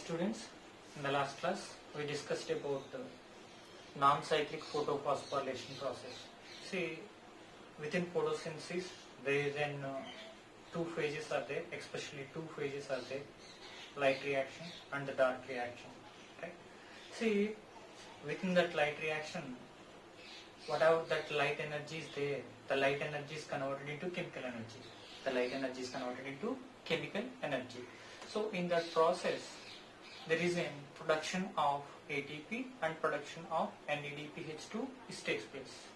students, in the last class we discussed about non-cyclic photophosphorylation process. See, within photosynthesis there is two phases are there, especially two phases are there, light reaction and the dark reaction. Right? See, within that light reaction, whatever that light energy is there, the light energy is converted into chemical energy. The light energy is converted into chemical energy. So in that process, there is a production of ATP and production of NADPH2 which takes place.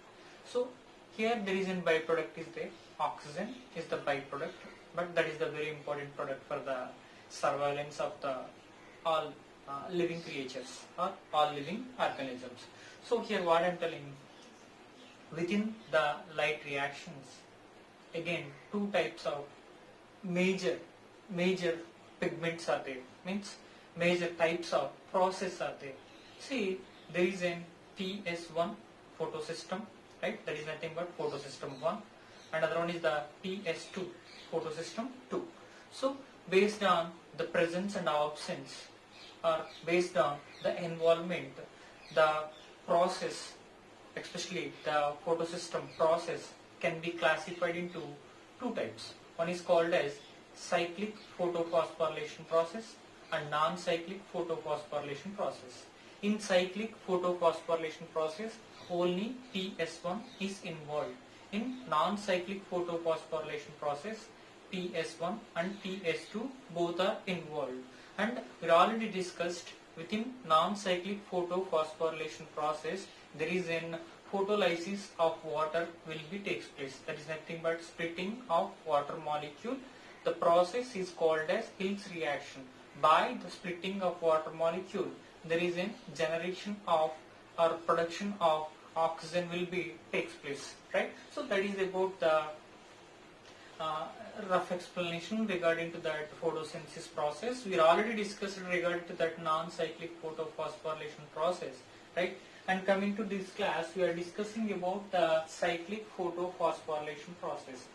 So here there is a byproduct is there. Oxygen is the byproduct, but that is the very important product for the surveillance of the all living creatures or all living organisms. So here what I am telling, within the light reactions, again two types of major pigments are there, means major types of process are there. See, there is a PS1 photosystem, right? That is nothing but photosystem 1, and other one is the PS2 photosystem 2. So based on the presence and absence, or based on the involvement, the process, especially the photosystem process, can be classified into two types. One is called as cyclic photophosphorylation process and non-cyclic photophosphorylation process. In cyclic photophosphorylation process, only PS1 is involved. In non-cyclic photophosphorylation process, PS1 and PS2 both are involved. And we already discussed, within non-cyclic photophosphorylation process, there is an photolysis of water will be takes place. That is nothing but splitting of water molecule. The process is called as Hill's reaction. By the splitting of water molecule, there is a generation of or production of oxygen will be takes place, right? So that is about the rough explanation regarding to that photosynthesis process. We already discussed regarding to that non-cyclic photophosphorylation process, right? And coming to this class, we are discussing about the cyclic photophosphorylation process.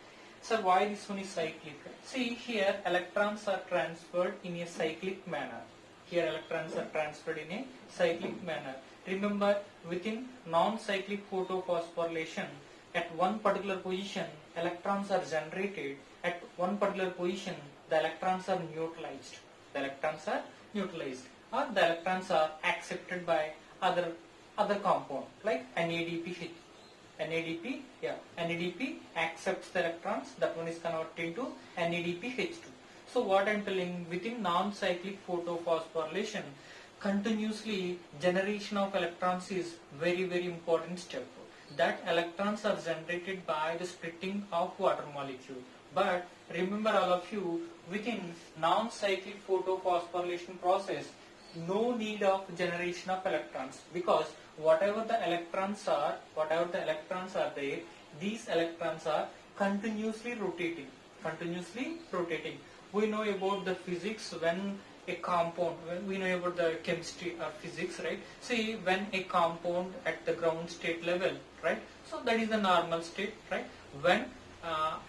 So why this one is cyclic? See, here electrons are transferred in a cyclic manner. Here electrons are transferred in a cyclic manner. Remember, within non-cyclic photophosphorylation, at one particular position, electrons are generated. At one particular position, the electrons are neutralized. The electrons are neutralized, or the electrons are accepted by other compound like NADP. NADP accepts the electrons. That one is converted into NADPH2. So what I am telling, within non-cyclic photophosphorylation, continuously generation of electrons is very important step. That electrons are generated by the splitting of water molecule. But remember all of you, within non-cyclic photophosphorylation process, no need of generation of electrons, because whatever the electrons are there, these electrons are continuously rotating. We know about the physics when a compound, we know about the chemistry or physics, right? See, when a compound at the ground state level, right? So that is the normal state, right? When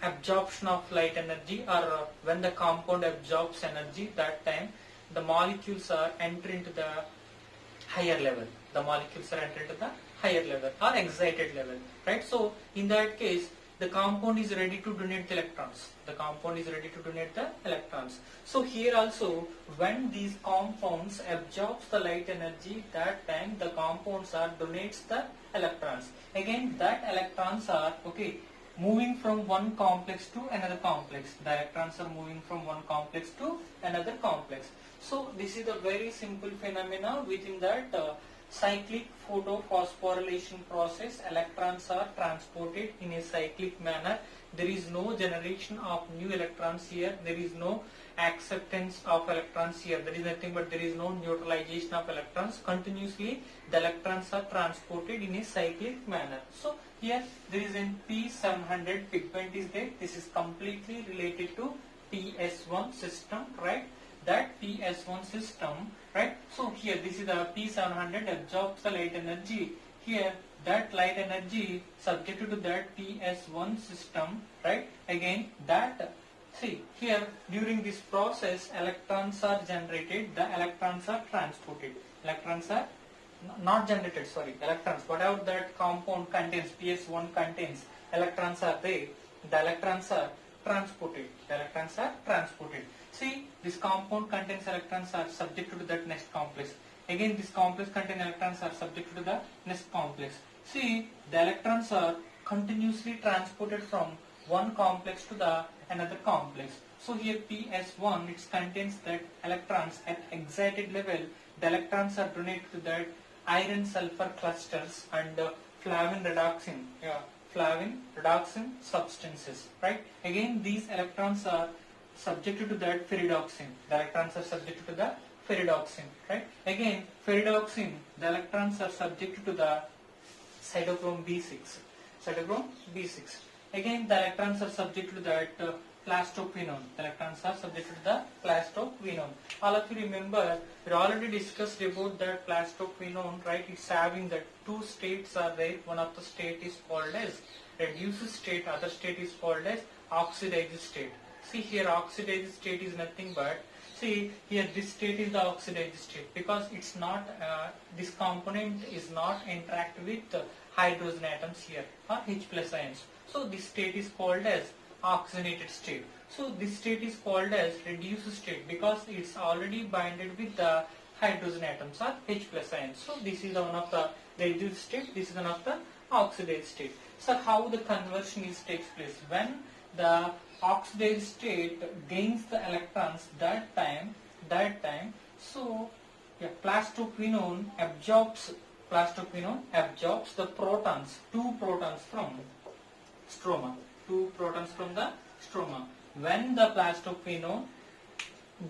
absorption of light energy, or when the compound absorbs energy, that time the molecules are enter into the higher level. The molecules are enter into the higher level or excited level, right? So in that case, the compound is ready to donate the electrons. So here also, when these compounds absorbs the light energy, that time the compounds are donates the electrons. Again, that electrons are moving from one complex to another complex. The electrons are moving from one complex to another complex. So this is a very simple phenomena within that cyclic photophosphorylation process. Electrons are transported in a cyclic manner. There is no generation of new electrons here. There is no acceptance of electrons here. There is nothing but there is no neutralization of electrons. Continuously the electrons are transported in a cyclic manner. So here there is a P700 pigment is there. This is completely related to PS1 system, right? That PS1 system, right? So here this is the P700 absorbs the light energy. Here that light energy subjected to that PS1 system, right? Again that See here, during this process electrons are generated, the electrons are transported. Electrons are not generated, sorry, electrons, whatever that compound contains, PS1 contains, electrons are there, the electrons are transported. The electrons are transported. See, this compound contains electrons are subjected to that next complex. Again, this complex contains electrons are subjected to the next complex. See, the electrons are continuously transported from one complex to the another complex. So here PS1, it contains that electrons at excited level. The electrons are donated to that iron sulfur clusters and flavin redoxin substances, right? Again, these electrons are subjected to that ferredoxin. The electrons are subjected to the ferredoxin, right? Again, ferredoxin, the electrons are subjected to the cytochrome B6. Cytochrome B6. Again, the electrons are subject to that plastoquinone. The electrons are subject to the plastoquinone. All of you remember, we already discussed about that plastoquinone, right? It's having that two states are there. One of the state is called as reduced state, other state is called as oxidized state. See here, oxidized state is nothing but, see here, this state is the oxidized state because it's not, this component is not interact with hydrogen atoms here or H plus ions. So this state is called as oxygenated state. So this state is called as reduced state because it's already binded with the hydrogen atoms or H plus ions. So this is one of the reduced state, this is one of the oxidized state. So how the conversion takes place? When the oxidized state gains the electrons, that time, so yeah, plastoquinone absorbs the protons, two protons from stroma. When the plastoquinone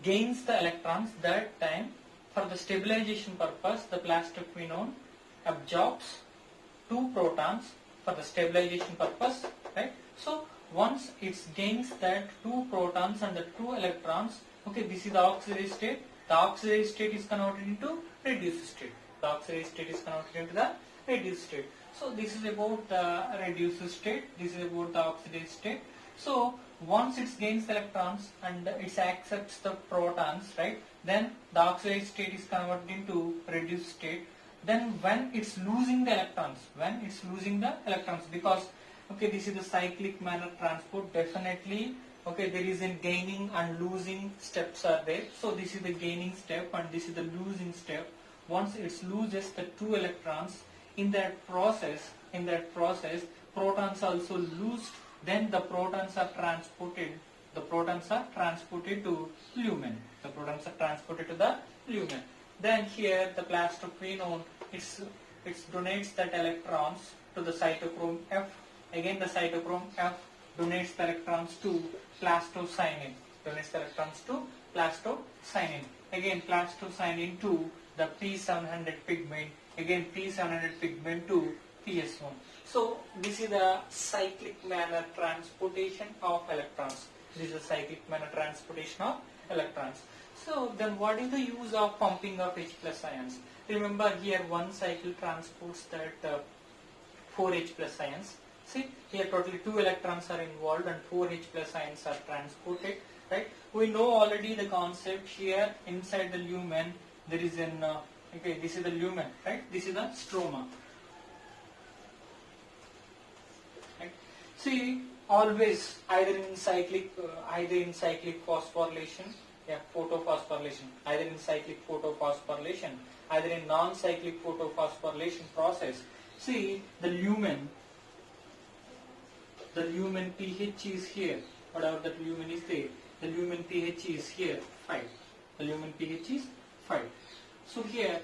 gains the electrons, that time, for the stabilization purpose, the plastoquinone absorbs two protons for the stabilization purpose, right? So once it gains that two protons and the two electrons, okay, this is the oxidized state. The oxidized state is converted into reduced state. The oxidized state is converted into the reduced state. So this is about the reduced state. This is about the oxidized state. So once it gains the electrons and it accepts the protons, right? Then the oxidized state is converted into reduced state. Then when it's losing the electrons, because okay, this is the cyclic manner transport, definitely, okay, there is a gaining and losing steps are there. So this is the gaining step and this is the losing step. Once it loses the two electrons, in that process, protons also loosed, then the protons are transported to lumen. The protons are transported to the lumen. Then here the plastoquinone, it donates that electrons to the cytochrome F. Again the cytochrome F donates the electrons to plastocyanin. Again plastocyanin to the P700 pigment. Again P700 pigment to PS1. So this is the cyclic manner transportation of electrons. So then what is the use of pumping of H plus ions? Remember here one cycle transports that 4 H plus ions. See here totally 2 electrons are involved and 4 H plus ions are transported, right? We know already the concept here. Inside the lumen there is an okay, this is the lumen, right? This is the stroma, right? See always either in cyclic phosphorylation, photophosphorylation, either in cyclic photophosphorylation, either in non-cyclic photophosphorylation process. See the lumen pH is here, whatever that lumen is there, the lumen pH is here 5. The lumen pH is 5. So here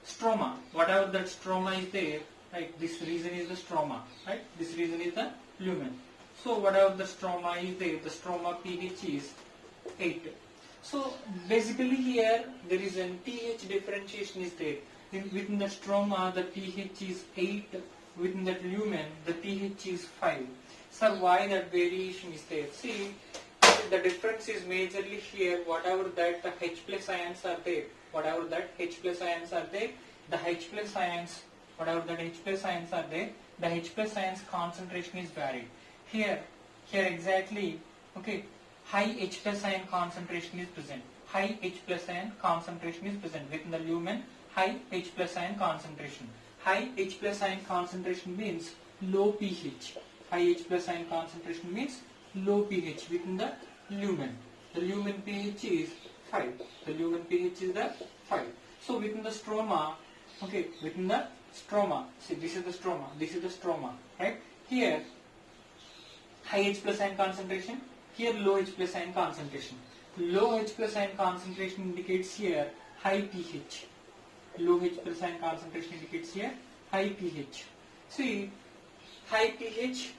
stroma, whatever that stroma is there, right, this region is the stroma, right, this region is the lumen. So whatever the stroma is there, the stroma pH is 8. So basically here there is a pH differentiation is there. Within the stroma the pH is 8, within that lumen the pH is 5. So why that variation is there? See, the difference is majorly here, whatever that H plus ions are there, the H plus ions concentration is varied. Here exactly, okay, high H plus ion concentration is present. High H plus ion concentration is present within the lumen. High H plus ion concentration. High H plus ion concentration means low pH. High H plus ion concentration means low pH within the lumen. The lumen pH is 5. The lumen pH is the 5. So within the stroma, okay, within the stroma, see this is the stroma, right? Here high H plus ion concentration, here low H plus ion concentration. Low H plus ion concentration indicates here high pH. Low H plus ion concentration indicates here high pH. See, high pH,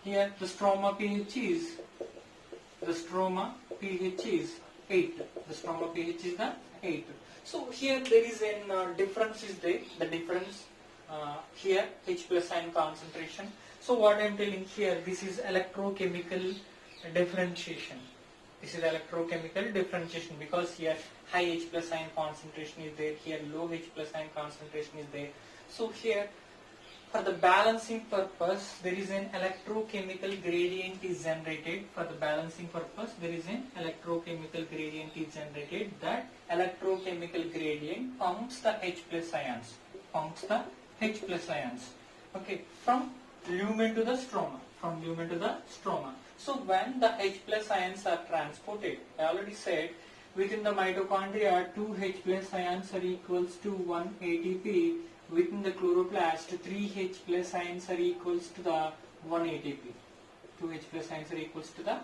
here the stroma pH is 8. The stroma pH is the 8. So here there is a difference is there. The difference here H plus ion concentration. So what I am telling here, this is electrochemical differentiation. This is electrochemical differentiation because here high H plus ion concentration is there, here low H plus ion concentration is there. So here for the balancing purpose there is an electrochemical gradient is generated. For the balancing purpose there is an electrochemical gradient is generated. That electrochemical gradient pumps the H plus ions. Okay, from lumen to the stroma. So when the H plus ions are transported, I already said within the mitochondria 2 H plus ions are equals to 1 ATP. Within the chloroplast 3 H plus ions are equals to the 1 ATP. 2 H plus ions are equals to the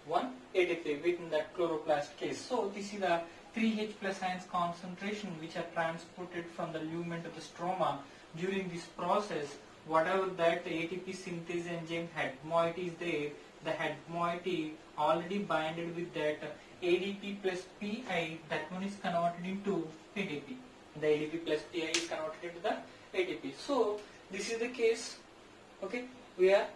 1 ATP within that chloroplast case. So this is the 3 H plus ions concentration which are transported from the lumen to the stroma. During this process, whatever that the ATP synthase enzyme head moiety is there, the head moiety already binded with that ADP plus PI, that one is converted into ATP. The ADP plus PI is converted into the ATP. So this is the case, okay, we are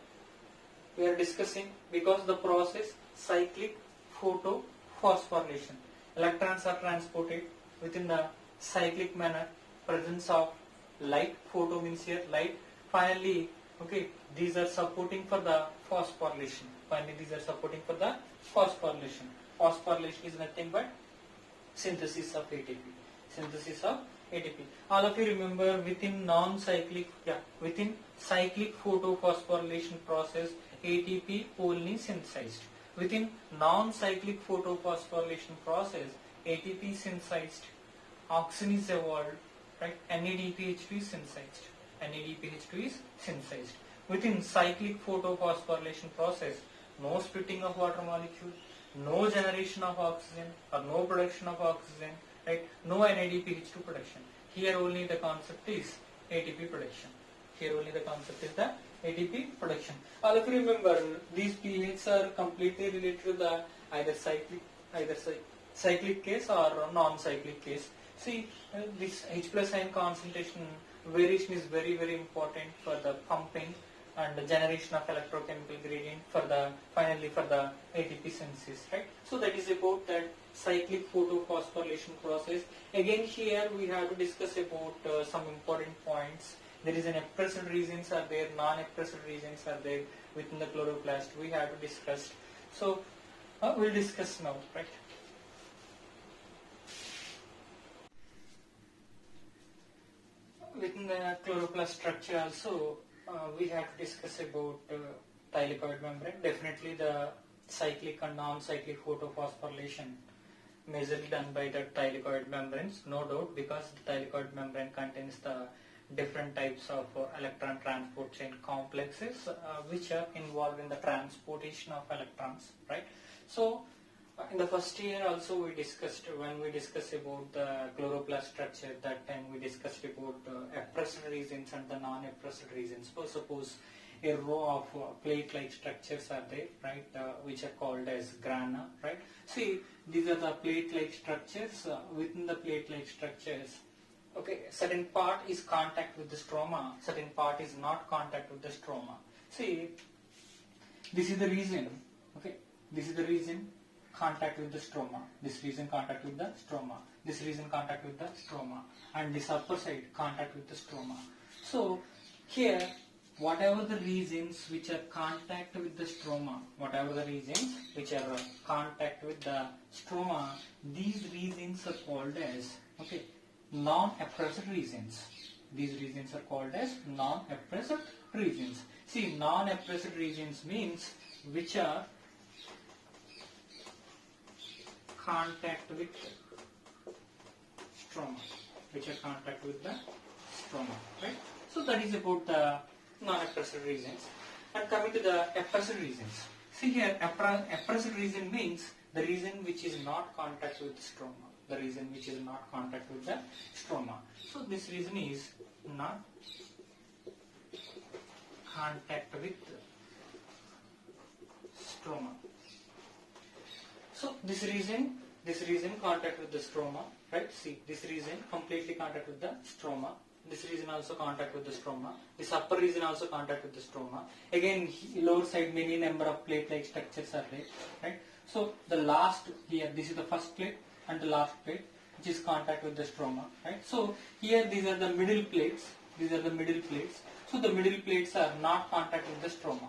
discussing because the process cyclic photophosphorylation. Electrons are transported within the cyclic manner, presence of light, photo means here light. Finally, okay, these are supporting for the phosphorylation. Phosphorylation is nothing but synthesis of ATP. All of you remember within cyclic photophosphorylation process, ATP only synthesized. Within non-cyclic photophosphorylation process, ATP synthesized, oxygen is evolved, right? NADPH2 is synthesized. Within cyclic photophosphorylation process, no splitting of water molecule, no generation of oxygen or no production of oxygen, right? No NADPH2 production. Here only the concept is ATP production. All of you remember these pHs are completely related to the either cyclic case or non-cyclic case. See, this H plus ion concentration variation is very important for the pumping and the generation of electrochemical gradient finally for the ATP synthesis, right? So that is about that cyclic photophosphorylation process. Again here we have to discuss about some important points. There is an appressed regions are there, non-appressed regions are there within the chloroplast. We have to discuss. So we'll discuss now, right? Within the chloroplast structure also we have to discuss about thylakoid membrane. Definitely the cyclic and non-cyclic photophosphorylation majorly done by the thylakoid membranes, no doubt, because the thylakoid membrane contains the different types of electron transport chain complexes which are involved in the transportation of electrons, right? So in the first year also we discussed, when we discussed about the chloroplast structure, that time we discussed about appressed regions and the non-appressed regions. So suppose a row of plate-like structures are there, right, which are called as grana, right? See, these are the plate-like structures. Within the plate-like structures, okay, certain part is contact with the stroma, certain part is not contact with the stroma. See, this is the region, okay, this is the region contact with the stroma, this region contact with the stroma, this region contact with the stroma, and this upper side contact with the stroma. So here whatever the regions which are contact with the stroma, these regions are called as non-appressed regions. These regions are called as non-appressed regions. See, non-appressed regions means which are contact with stroma, right? So that is about the non-appressed regions. And coming to the appressed regions. See here, appressed region means the region which is not contact with stroma. So this region is not contact with stroma. So this region contact with the stroma, right? See, this region completely contact with the stroma. This region also contact with the stroma. This upper region also contact with the stroma. Again, lower side many number of plate-like structures are there, right? So the last here, this is the first plate and the last plate, which is contact with the stroma, right? So here these are the middle plates. So the middle plates are not contact with the stroma.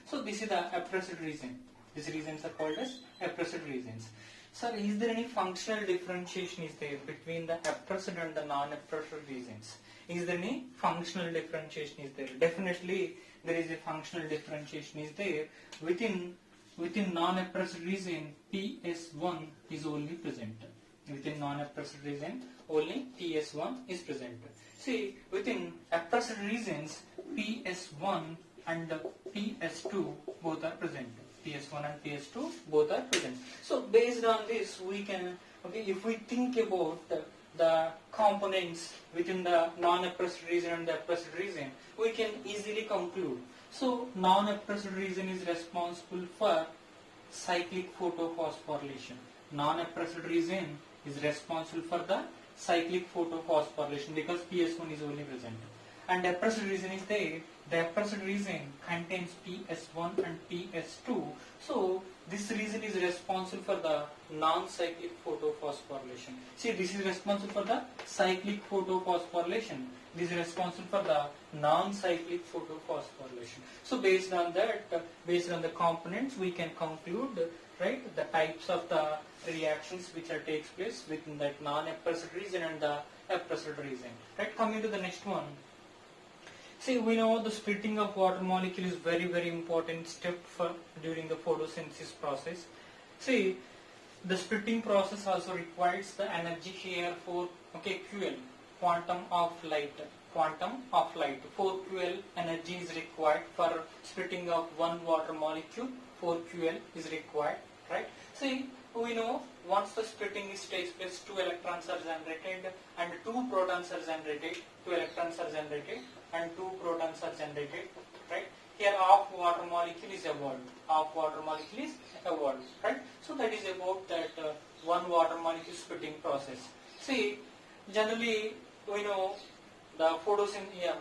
So this is the appressed region. These regions are called as appressed regions. Sir, is there any functional differentiation between the appressed and the non-appressed regions? Definitely there is a functional differentiation within non-appressed region. PS1 is only present. Within non-appressed region only PS1 is present. See, within appressed regions PS1 and PS2 both are present. So based on this, we can, if we think about the components within the non-appressed region and the appressed region, we can easily conclude. So non-appressed region is responsible for cyclic photophosphorylation. Non-appressed region is responsible for the cyclic photophosphorylation because PS1 is only present. And appressed region is there. The appressed region contains PS1 and PS2. So this region is responsible for the non-cyclic photophosphorylation. See, this is responsible for the cyclic photophosphorylation. This is responsible for the non-cyclic photophosphorylation. So based on that, based on the components, we can conclude, right, the types of the reactions which are takes place within that non-appressed region and the appressed region. Right, coming to the next one. See, we know the splitting of water molecule is very important step during the photosynthesis process. See, the splitting process also requires the energy here for QL, quantum of light. 4 QL energy is required for splitting of one water molecule. 4 QL is required, right? See, we know once the splitting takes place, 2 electrons are generated and 2 protons are generated. 2 electrons are generated and 2 protons are generated, right? Here half water molecule is evolved. Right? So that is about that one water molecule splitting process. See, generally we know the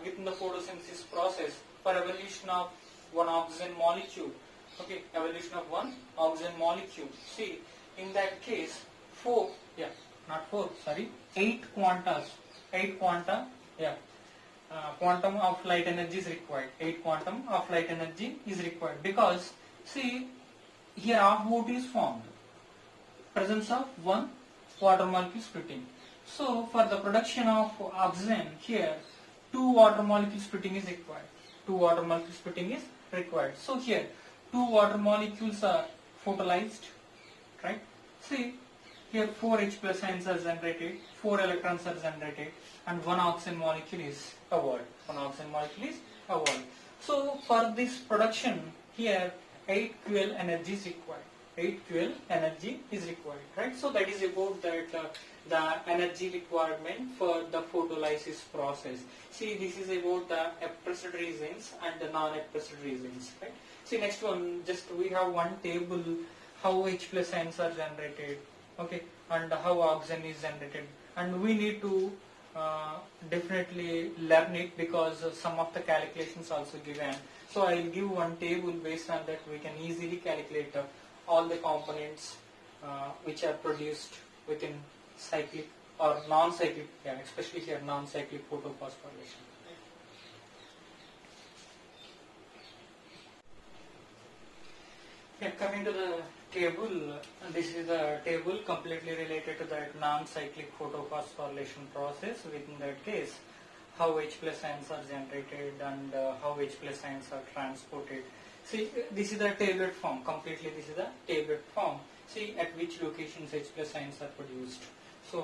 within the photosynthesis process, for evolution of one oxygen molecule, see, in that case 8 quanta, quantum of light energy is required. 8 quantum of light energy is required because, see, here half boat is formed. Presence of one water molecule splitting. So for the production of oxygen here, 2 water molecule splitting is required. So here 2 water molecules are photolized, right? See, here 4 H plus ions are generated, 4 electrons are generated, and 1 oxygen molecule is evolved. So for this production here 8 QL energy is required. Right? So that is about that the energy requirement for the photolysis process. See, this is about the appressed regions and the non-appressed regions. Right? See, next one, just we have one table how H plus ions are generated, and how oxygen is generated, and we need to definitely learn it because some of the calculations also given. So I will give one table. Based on that we can easily calculate all the components which are produced within cyclic or non-cyclic, especially here non-cyclic photophosphorylation. Yeah, coming to the table, this is the table completely related to that non-cyclic photophosphorylation process. Within that case, how H plus ions are generated and how H plus ions are transported. See, this is the tablet form. Completely, this is the tablet form. See at which locations H plus ions are produced. So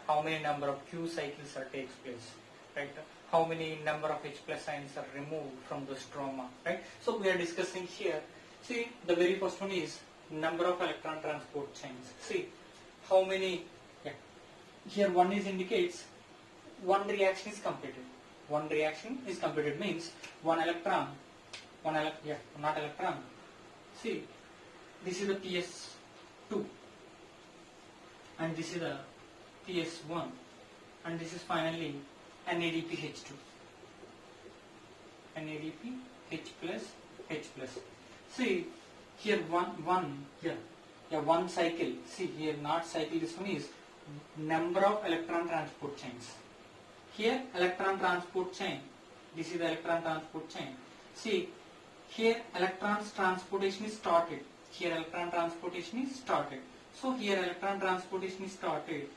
how many number of Q cycles are takes place, right? How many number of H plus ions are removed from the stroma, right? So we are discussing here. See, the very first one is number of electron transport chains. See, how many, here one is indicates one reaction is completed. One reaction is completed means not electron. See, this is the PS2 and this is the PS1 and this is finally NADPH2. NADPH plus H plus. See here one cycle. See here not cycle, this one is number of electron transport chains. Here electron transport chain. This is the electron transport chain. See here electrons transportation is started. Here electron transportation is started. So here electron transportation is started,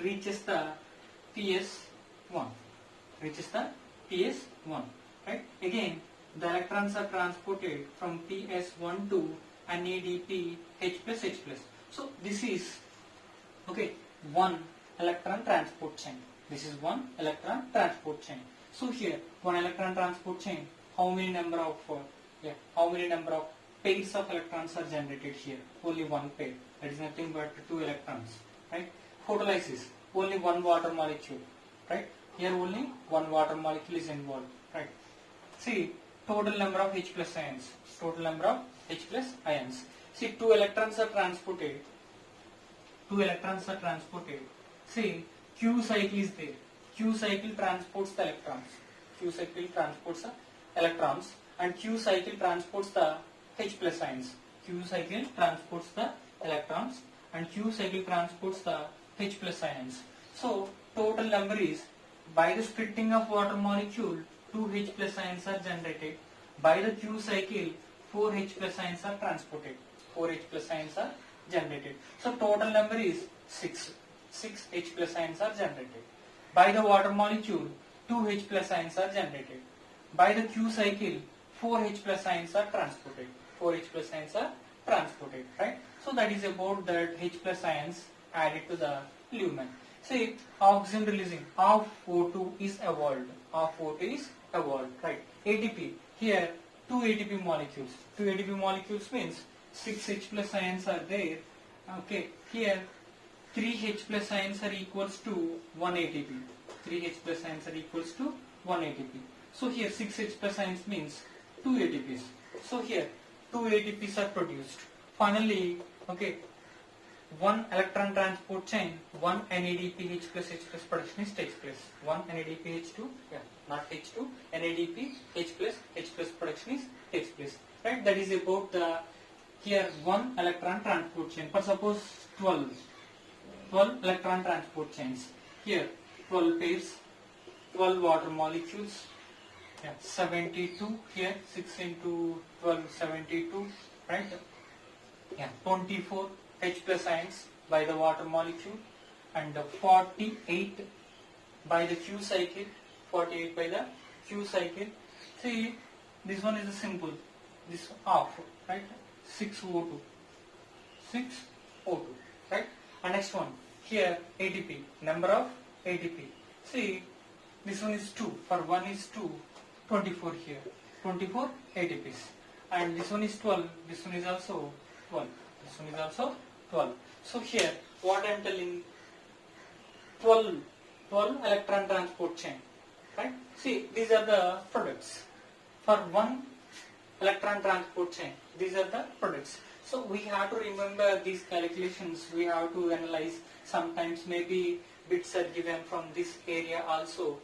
reaches the PS1. Right? Again, the electrons are transported from PS1 to NADP H plus H plus. So this is one electron transport chain. This is one electron transport chain. So here one electron transport chain. How many number of pairs of electrons are generated here? Only one pair. That is nothing but 2 electrons. Right? Photolysis. Only one water molecule. Right? Here only one water molecule is involved. Right? See total number of H plus ions. See 2 electrons are transported. See Q cycle is there. Q cycle transports the electrons. And Q cycle transports the H plus ions. Q cycle transports the electrons and Q cycle transports the H plus ions. So total number is, by the splitting of water molecule, 2 H plus ions are generated. By the Q cycle, 4 H plus ions are transported. 4 H plus ions are generated. So total number is 6. 6 H plus ions are generated. By the water molecule, 2 H plus ions are generated. By the Q cycle, 4 H plus ions are transported. 4 H plus ions are transported, right? So that is about that H plus ions added to the lumen. See, oxygen releasing of O2 is evolved. Right? ATP, here 2 ATP molecules. 2 ATP molecules means 6 H plus ions are there. Okay, here 3 H plus ions are equals to 1 ATP. 3 H plus ions are equals to 1 ATP. So here 6 H plus ions means 2 ATPs. So here 2 ATPs are produced. Finally, one electron transport chain, one NADP H plus production takes place. One NADP H2, not H2, NADP H plus production takes place. Right? That is about the here one electron transport chain. For suppose 12 electron transport chains. Here 12 pairs, 12 water molecules. 72 here, 6 into 12, 72, right? 24 H plus ions by the water molecule and 48 by the Q cycle. 48 by the Q cycle. See, this one is simple. This off, right? 6O2. 6O2, right? And next one, here ATP, number of ATP. See, this one is 2. For 1 is 2. 24 here, 24 ATPs, and this one is 12, this one is also 12, this one is also 12. So here, what I am telling, 12 electron transport chain, right? See, these are the products. For one electron transport chain, these are the products. So we have to remember these calculations, we have to analyze. Sometimes maybe bits are given from this area also.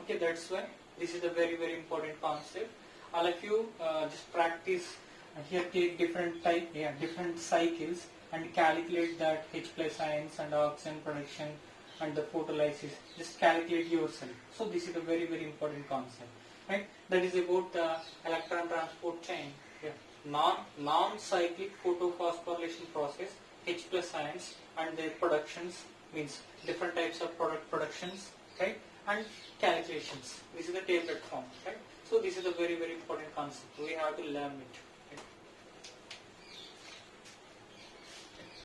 Okay, that's why this is a very, very important concept. All of you just practice here, take different cycles and calculate that H plus ions and oxygen production and the photolysis. Just calculate yourself. So this is a very, very important concept, right? That is about the electron transport chain. non-cyclic photophosphorylation process, H plus ions and their productions, means different types of product productions, right, and calculations. This is the tablet form, right. So this is a very important concept. We have to learn it.